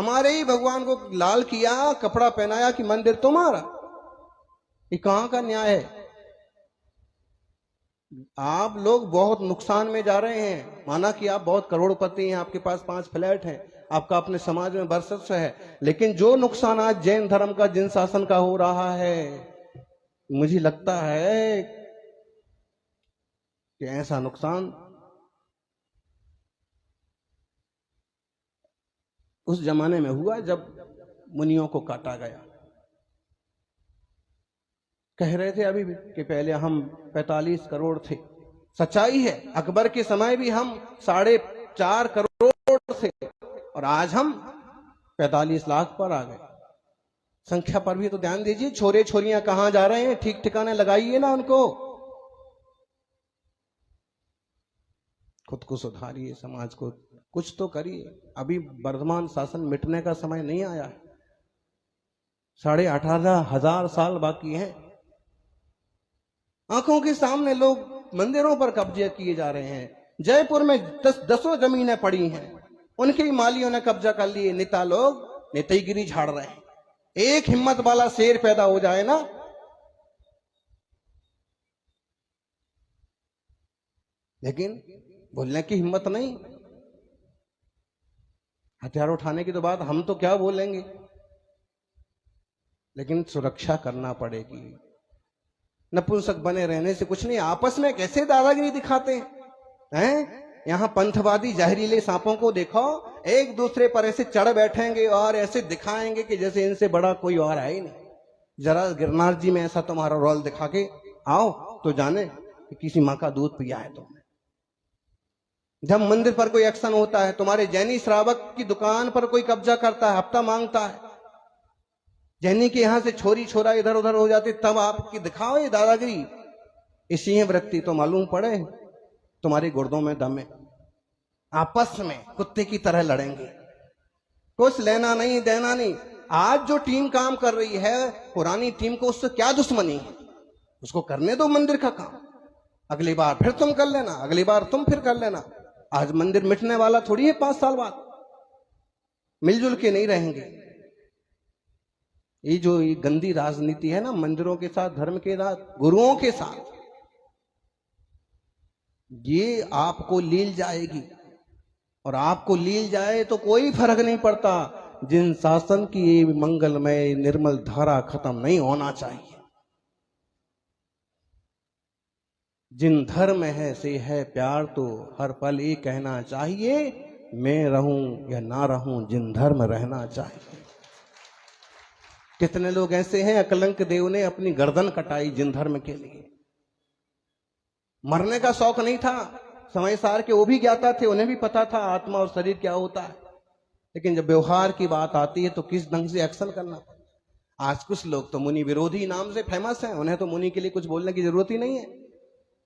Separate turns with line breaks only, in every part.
हमारे ही भगवान को लाल किया, कपड़ा पहनाया कि मंदिर तुम्हारा। ये कहां का न्याय है? आप लोग बहुत नुकसान में जा रहे हैं। माना कि आप बहुत करोड़पति हैं, आपके पास 5 फ्लैट हैं, आपका अपने समाज में वर्चस्व है, लेकिन जो नुकसान आज जैन धर्म का, जिन शासन का हो रहा है, मुझे लगता है कि ऐसा नुकसान उस जमाने में हुआ जब मुनियों को काटा गया। कह रहे थे अभी भी कि पहले हम 45 करोड़ थे। सच्चाई है, अकबर के समय भी हम 4.5 करोड़ थे और आज हम 45 लाख पर आ गए। संख्या पर भी तो ध्यान दीजिए। छोरे छोरियां कहां जा रहे हैं? ठीक ठिकाने लगाइए ना उनको। खुद को सुधारिए, समाज को कुछ तो करिए। अभी वर्धमान शासन मिटने का समय नहीं आया है। 18,500 साल बाकी हैं। आंखों के सामने लोग मंदिरों पर कब्जे किए जा रहे हैं। जयपुर में 10 जमीनें पड़ी हैं, उनके ही मालियों ने कब्जा कर लिए। नेता लोग नेतागिरी झाड़ रहे हैं। एक हिम्मत वाला शेर पैदा हो जाए ना, लेकिन बोलने की हिम्मत नहीं। हथियार उठाने की तो बात हम तो क्या बोलेंगे, लेकिन सुरक्षा करना पड़ेगी। नपुंसक बने रहने से कुछ नहीं। आपस में कैसे दादागिरी दिखाते हैं? यहां पंथवादी जहरीले सांपों को देखो, एक दूसरे पर ऐसे चढ़ बैठेंगे और ऐसे दिखाएंगे कि जैसे इनसे बड़ा कोई और है ही नहीं। जरा गिरनार जी में ऐसा तुम्हारा रोल दिखा के आओ तो जाने कि किसी माँ का दूध पिया है तुमने। जब मंदिर पर कोई एक्शन होता है, तुम्हारे जैनी श्रावक की दुकान पर कोई कब्जा करता है, हफ्ता मांगता है, जैनी के यहां से छोरी छोरा इधर उधर हो जाते, तब आपकी दिखाओ ये दादागिरी। ये सिंह वृत्ति तो मालूम पड़े तुम्हारे गुर्दों में दम है। आपस में कुत्ते की तरह लड़ेंगे, कुछ लेना नहीं देना नहीं। आज जो टीम काम कर रही है, पुरानी टीम को उससे क्या दुश्मनी है? उसको करने दो मंदिर का काम। अगली बार फिर तुम कर लेना, अगली बार तुम फिर कर लेना। आज मंदिर मिटने वाला थोड़ी है 5 साल बाद। मिलजुल के नहीं रहेंगे। ये जो ये गंदी राजनीति है ना, मंदिरों के साथ, धर्म के साथ, गुरुओं के साथ, ये आपको लील जाएगी। और आपको लील जाए तो कोई फर्क नहीं पड़ता। जिन शासन की ये मंगलमय निर्मल धारा खत्म नहीं होना चाहिए। जिन धर्म है से है प्यार, तो हर पल ये कहना चाहिए, मैं रहूं या ना रहूं, जिन धर्म रहना चाहिए। कितने लोग ऐसे हैं, अकलंक देव ने अपनी गर्दन कटाई जिन धर्म के लिए। मरने का शौक नहीं था। समय सार के वो भी ज्ञाता थे, उन्हें भी पता था आत्मा और शरीर क्या होता है, लेकिन जब व्यवहार की बात आती है तो किस ढंग से एक्शन करना। आज कुछ लोग तो मुनि विरोधी नाम से फेमस हैं, उन्हें तो मुनि के लिए कुछ बोलने की जरूरत ही नहीं है।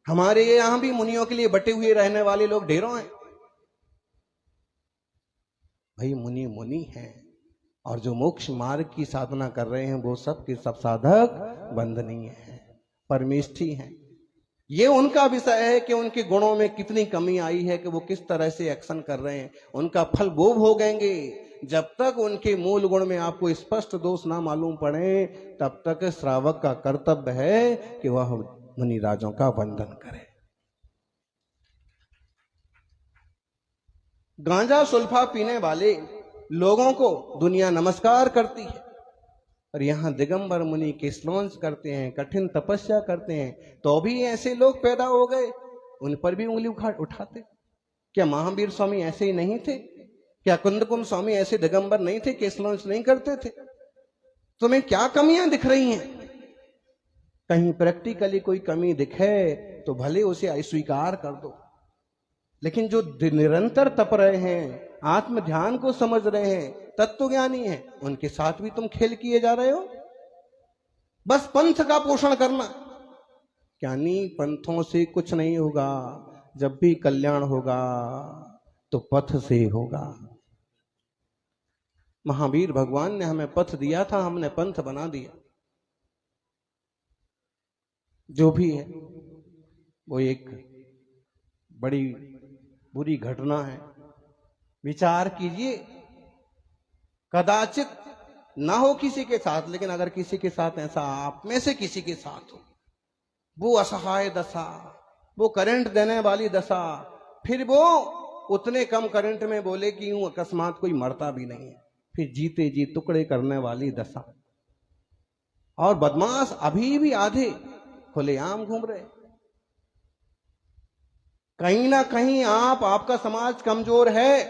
हमारे यहां भी मुनियों के लिए बटे हुए रहने वाले लोग ढेरों हैं। भाई मुनि मुनि हैं, और जो मोक्ष मार्ग की साधना कर रहे हैं वो सब के सब साधक वंदनीय हैं, परमेष्ठी हैं। ये उनका विषय है कि उनके गुणों में कितनी कमी आई है, कि वो किस तरह से एक्शन कर रहे हैं। उनका फल वो भोगेंगे। जब तक उनके मूल गुण में आपको स्पष्ट दोष ना मालूम पड़े, तब तक श्रावक का कर्तव्य है कि वह मुनि राजों का वंदन करे। गांजा सुल्फा पीने वाले लोगों को दुनिया नमस्कार करती है, और यहां दिगंबर मुनि किसलोंस करते हैं, कठिन तपस्या करते हैं, तो भी ऐसे लोग पैदा हो गए। उन पर भी उंगली उठाते। क्या महावीर स्वामी ऐसे ही नहीं थे? क्या कुंदकुम स्वामी ऐसे दिगंबर नहीं थे, किसलोंस नहीं करते थे? तुम्हें क्या कमियां दिख रही हैं? कहीं प्रैक्टिकली कोई कमी दिखे तो भले उसे अस्वीकार कर दो, लेकिन जो निरंतर तप रहे हैं, आत्म ध्यान को समझ रहे हैं, तत्वज्ञानी हैं, उनके साथ भी तुम खेल किए जा रहे हो। बस पंथ का पोषण करना। ज्ञानी पंथों से कुछ नहीं होगा। जब भी कल्याण होगा तो पथ से होगा। महावीर भगवान ने हमें पथ दिया था, हमने पंथ बना दिया। जो भी है वो एक बड़ी बुरी घटना है। विचार कीजिए, कदाचित ना हो किसी के साथ, लेकिन अगर किसी के साथ ऐसा आप में से किसी के साथ हो, वो असहाय दशा, वो करंट देने वाली दशा, फिर वो उतने कम करंट में बोले कि यूं अकस्मात कोई मरता भी नहीं है, फिर जीते जी टुकड़े करने वाली दशा। और बदमाश अभी भी आधे खुलेआम घूम रहे। कहीं ना कहीं आपका समाज कमजोर है।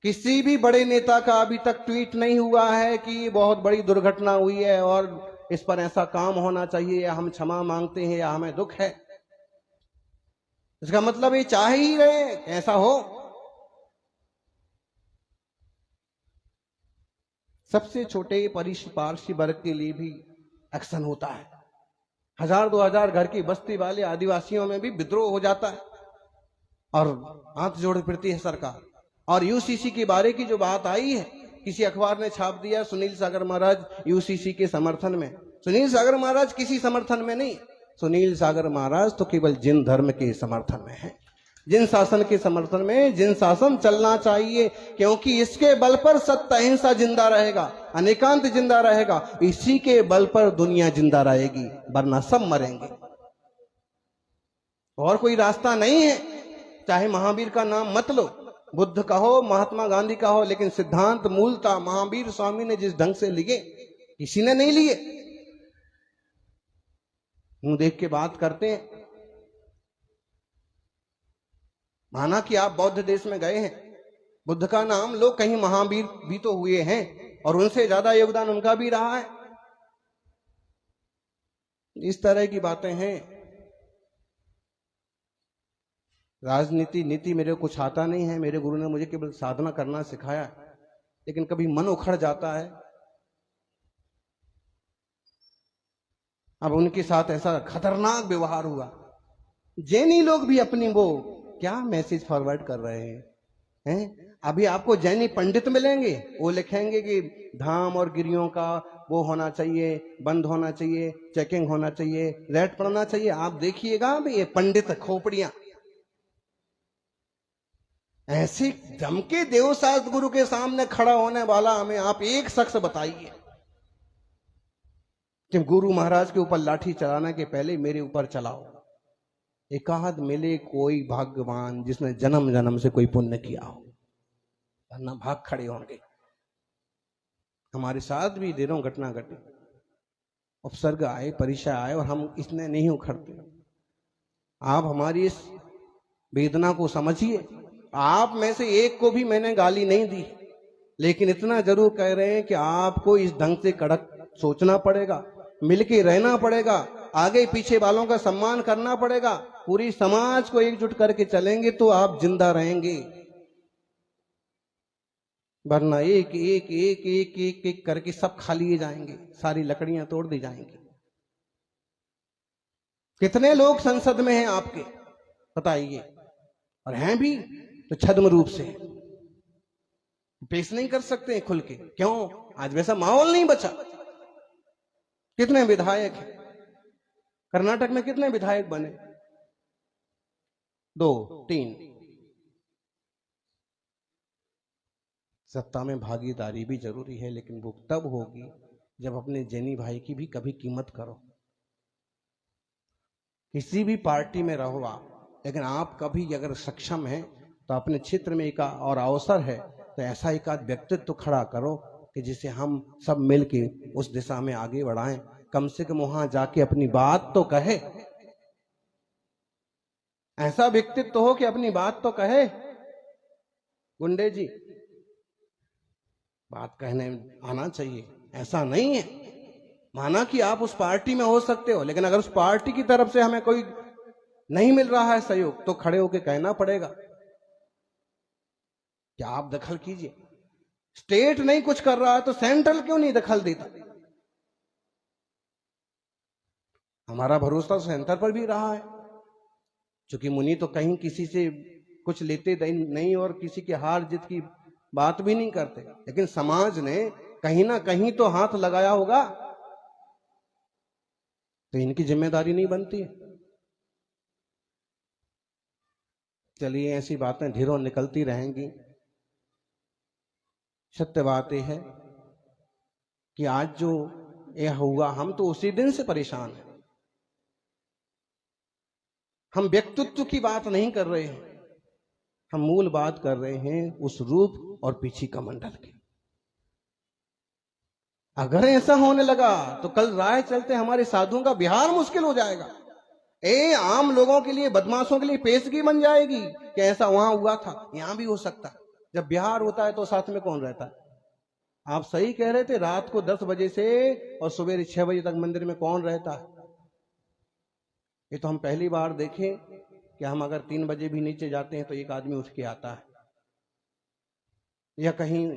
किसी भी बड़े नेता का अभी तक ट्वीट नहीं हुआ है कि बहुत बड़ी दुर्घटना हुई है और इस पर ऐसा काम होना चाहिए, या हम क्षमा मांगते हैं, या हमें दुख है। इसका मतलब ये चाह ही रहे ऐसा हो। सबसे छोटे पारसी वर्ग के लिए भी एक्शन होता है। 1000-2000 घर की बस्ती वाले आदिवासियों में भी विद्रोह हो जाता है और हाथ जोड़ फिरती है सरकार। और यूसीसी के बारे की जो बात आई है, किसी अखबार ने छाप दिया सुनील सागर महाराज यूसीसी के समर्थन में। सुनील सागर महाराज किसी समर्थन में नहीं, सुनील सागर महाराज तो केवल जिन धर्म के समर्थन में है, जिन शासन के समर्थन में, जिन शासन चलना चाहिए, क्योंकि इसके बल पर सत्य अहिंसा जिंदा रहेगा, अनेकांत जिंदा रहेगा, इसी के बल पर दुनिया जिंदा रहेगी, वरना सब मरेंगे। और कोई रास्ता नहीं है। चाहे महावीर का नाम मत लो, बुद्ध का हो, महात्मा गांधी का हो, लेकिन सिद्धांत मूलतः महावीर स्वामी ने जिस ढंग से लिए, किसी ने नहीं लिए। मुंह देख के बात करते हैं। माना कि आप बौद्ध देश में गए हैं, बुद्ध का नाम लो, कहीं महावीर भी तो हुए हैं और उनसे ज्यादा योगदान उनका भी रहा है। इस तरह की बातें हैं। राजनीति नीति मेरे को कुछ आता नहीं है। मेरे गुरु ने मुझे केवल साधना करना सिखाया, लेकिन कभी मन उखड़ जाता है। अब उनके साथ ऐसा खतरनाक व्यवहार हुआ। जैनी लोग भी अपनी वो क्या मैसेज फॉरवर्ड कर रहे हैं। अभी आपको जैनी पंडित मिलेंगे, वो लिखेंगे कि धाम और गिरियों का वो होना चाहिए, बंद होना चाहिए, चेकिंग होना चाहिए, रेट पड़ना चाहिए। आप देखिएगा ये पंडित खोपड़ियां ऐसे दम के देवशास्त्र गुरु के सामने खड़ा होने वाला हमें आप एक शख्स बताइए कि गुरु महाराज के ऊपर लाठी चलाने के पहले मेरे ऊपर चलाओ। एकाध मिले कोई भाग्यवान जिसने जन्म जन्म से कोई पुण्य किया हो, वरना भाग खड़े होंगे। हमारे साथ भी दिनों घटना घटी, उपसर्ग आए, परीक्षा आए और हम इसने नहीं उखड़ते। आप हमारी इस वेदना को समझिए। आप में से एक को भी मैंने गाली नहीं दी, लेकिन इतना जरूर कह रहे हैं कि आपको इस ढंग से कड़क सोचना पड़ेगा, मिलके रहना पड़ेगा, आगे पीछे वालों का सम्मान करना पड़ेगा। पूरी समाज को एकजुट करके चलेंगे तो आप जिंदा रहेंगे, वरना एक एक एक एक एक एक करके सब खा लिए जाएंगे, सारी लकड़ियां तोड़ दी जाएंगी। कितने लोग संसद में हैं आपके, बताइए, और हैं भी तो छद्म रूप से पेश नहीं कर सकते खुल के। क्यों? आज वैसा माहौल नहीं बचा। कितने विधायक हैं कर्नाटक में, कितने विधायक बने? 2-3। सत्ता में भागीदारी भी जरूरी है, लेकिन वो तब होगी जब अपने जैनी भाई की भी कभी कीमत करो। किसी भी पार्टी में रहो आप, लेकिन आप कभी अगर सक्षम हैं तो अपने क्षेत्र में एक और अवसर है तो ऐसा एक आध व्यक्तित्व खड़ा करो कि जिसे हम सब मिलके उस दिशा में आगे बढ़ाएं। कम से कम वहां जाके अपनी बात तो कहे, ऐसा व्यक्तित्व हो कि अपनी बात तो कहे। गुंडे जी, बात कहने आना चाहिए, ऐसा नहीं है। माना कि आप उस पार्टी में हो सकते हो, लेकिन अगर उस पार्टी की तरफ से हमें कोई नहीं मिल रहा है सहयोग, तो खड़े होकर कहना पड़ेगा कि आप दखल कीजिए। स्टेट नहीं कुछ कर रहा है तो सेंट्रल क्यों नहीं दखल देता? हमारा भरोसा सेंटर पर भी रहा है, क्योंकि मुनि तो कहीं किसी से कुछ लेते नहीं और किसी की हार जीत की बात भी नहीं करते, लेकिन समाज ने कहीं ना कहीं तो हाथ लगाया होगा, तो इनकी जिम्मेदारी नहीं बनती है। चलिए, ऐसी बातें ढेरों निकलती रहेंगी। सत्य बात यह है कि आज जो यह हुआ, हम तो उसी दिन से परेशान हैं। हम व्यक्तित्व की बात नहीं कर रहे हैं, हम मूल बात कर रहे हैं उस रूप और पीछे का मंडल की। अगर ऐसा होने लगा तो कल राह चलते हमारे साधुओं का बिहार मुश्किल हो जाएगा। आम लोगों के लिए, बदमाशों के लिए पेशगी बन जाएगी कि ऐसा वहां हुआ था, यहां भी हो सकता है। जब बिहार होता है तो साथ में कौन रहता है? आप सही कह रहे थे, रात को 10 बजे से और सुबह 6 बजे तक मंदिर में कौन रहता है? ये तो हम पहली बार देखें कि हम अगर 3 बजे भी नीचे जाते हैं तो एक आदमी उठ के आता है। या कहीं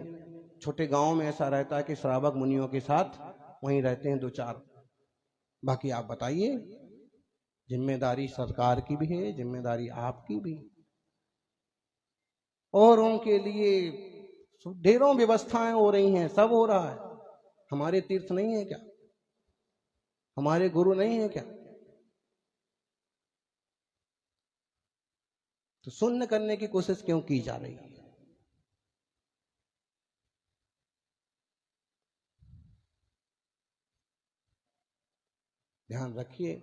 छोटे गांव में ऐसा रहता है कि श्रावक मुनियों के साथ वहीं रहते हैं 2-4। बाकी आप बताइए, जिम्मेदारी सरकार की भी है, जिम्मेदारी आपकी भी। और उनके लिए ढेरों व्यवस्थाएं हो रही हैं, सब हो रहा है। हमारे तीर्थ नहीं है क्या? हमारे गुरु नहीं है क्या? तो शून्य करने की कोशिश क्यों की जा रही है? ध्यान रखिए।